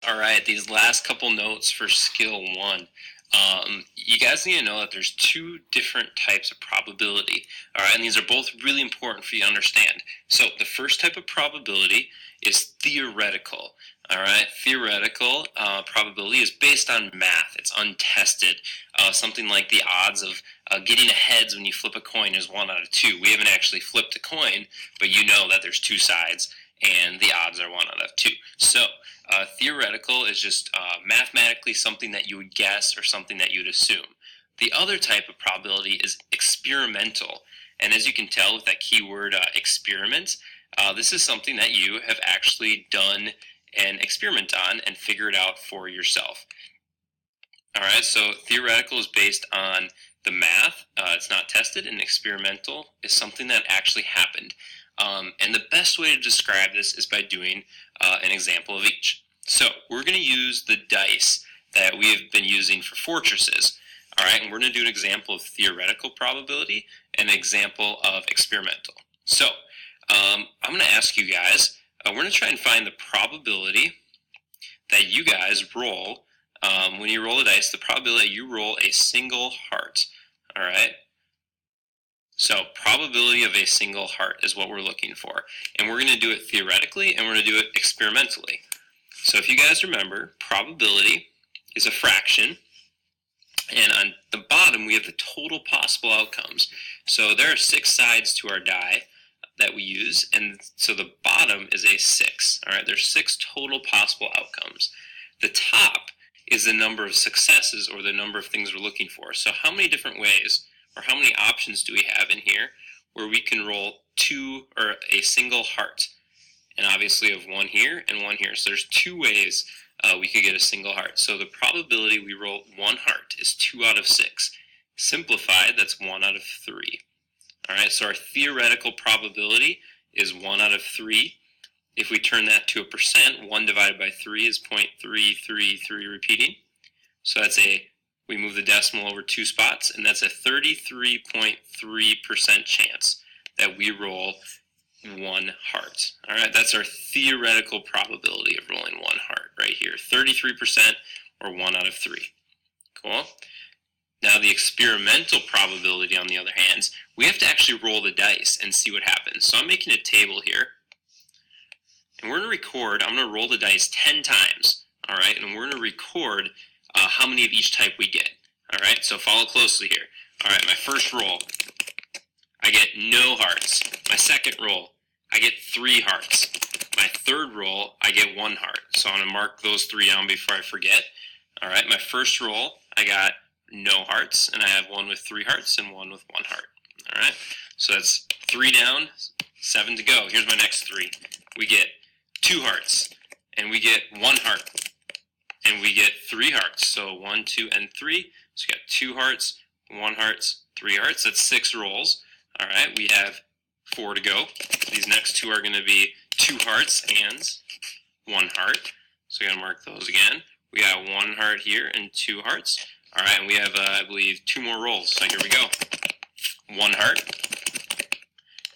All right, these last couple notes for skill 1. You guys need to know that there's two different types of probability. All right, and these are both really important for you to understand. So the first type of probability is theoretical. All right, theoretical probability is based on math. It's untested. Something like the odds of getting a heads when you flip a coin is 1 out of 2. We haven't actually flipped a coin, but you know that there's two sides, and the odds are 1 out of 2. So theoretical is just mathematically something that you would guess or something that you would assume. The other type of probability is experimental. And as you can tell with that keyword experiment, this is something that you have actually done an experiment on and figured out for yourself. All right, so theoretical is based on the math. It's not tested, and experimental is something that actually happened. And the best way to describe this is by doing an example of each. So we're going to use the dice that we have been using for fortresses. All right, and we're going to do an example of theoretical probability and an example of experimental. So I'm going to ask you guys, we're going to try and find the probability that you guys roll. When you roll a dice, the probability that you roll a single heart. All right? So probability of a single heart is what we're looking for. And we're going to do it theoretically, and we're going to do it experimentally. So if you guys remember, probability is a fraction. And on the bottom, we have the total possible outcomes. So there are 6 sides to our die that we use, and so the bottom is a 6. All right, there's 6 total possible outcomes. The top is the number of successes, or the number of things we're looking for. So how many different ways, or how many options do we have in here where we can roll a single heart? And obviously of 1 here and 1 here. So there's 2 ways we could get a single heart. So the probability we roll 1 heart is 2 out of 6. Simplified, that's 1 out of 3. All right, so our theoretical probability is 1 out of 3. If we turn that to a percent, 1 divided by 3 is 0.333 repeating. So we move the decimal over 2 spots, and that's a 33.3% chance that we roll 1 heart. All right, that's our theoretical probability of rolling 1 heart right here. 33% or 1 out of 3. Cool? Now the experimental probability, on the other hand, we have to actually roll the dice and see what happens. So I'm making a table here. And we're going to record, I'm going to roll the dice 10 times. All right, and we're going to record how many of each type we get. All right, so follow closely here. All right, my first roll, I get no hearts. My second roll, I get 3 hearts. My third roll, I get 1 heart. So I'm going to mark those 3 down before I forget. All right, my first roll, I got no hearts, and I have 1 with 3 hearts and 1 with 1 heart. All right, so that's 3 down, 7 to go. Here's my next 3. We get 2 hearts, and we get 1 heart, and we get 3 hearts. So 1, 2, and 3. So we got 2 hearts, 1 hearts, 3 hearts. That's 6 rolls. All right, we have 4 to go. These next 2 are going to be 2 hearts and 1 heart. So we got to mark those again. We got 1 heart here and 2 hearts. All right, and we have, I believe, 2 more rolls. So here we go. 1 heart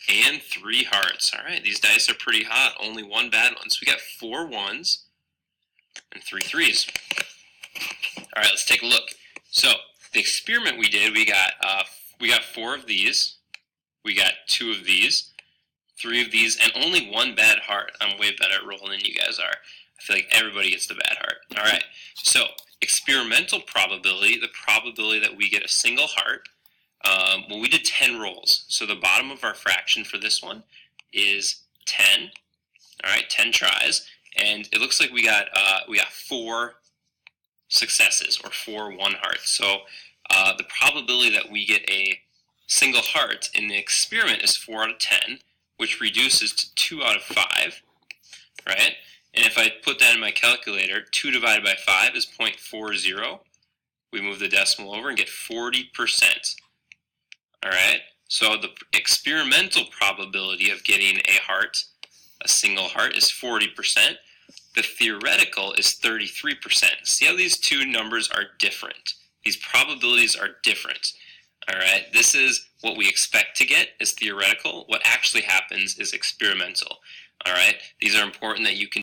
and 3 hearts. All right, these dice are pretty hot. Only 1 bad one. So we got 4 1s and 3 3s. All right, let's take a look. So the experiment we did, we got 4 of these. We got 2 of these, 3 of these, and only 1 bad heart. I'm way better at rolling than you guys are. I feel like everybody gets the bad heart. All right, so experimental probability, the probability that we get a single heart, well, we did 10 rolls. So the bottom of our fraction for this one is 10. All right, 10 tries, and it looks like we got 4 successes, or 4 1 hearts. So the probability that we get a single heart in the experiment is 4 out of 10, which reduces to 2 out of 5, right? And if I put that in my calculator, 2 divided by 5 is 0.40. We move the decimal over and get 40%. All right, so the experimental probability of getting a single heart, is 40%. The theoretical is 33%. See how these 2 numbers are different? These probabilities are different. All right, this is what we expect to get is theoretical. What actually happens is experimental. All right, these are important that you can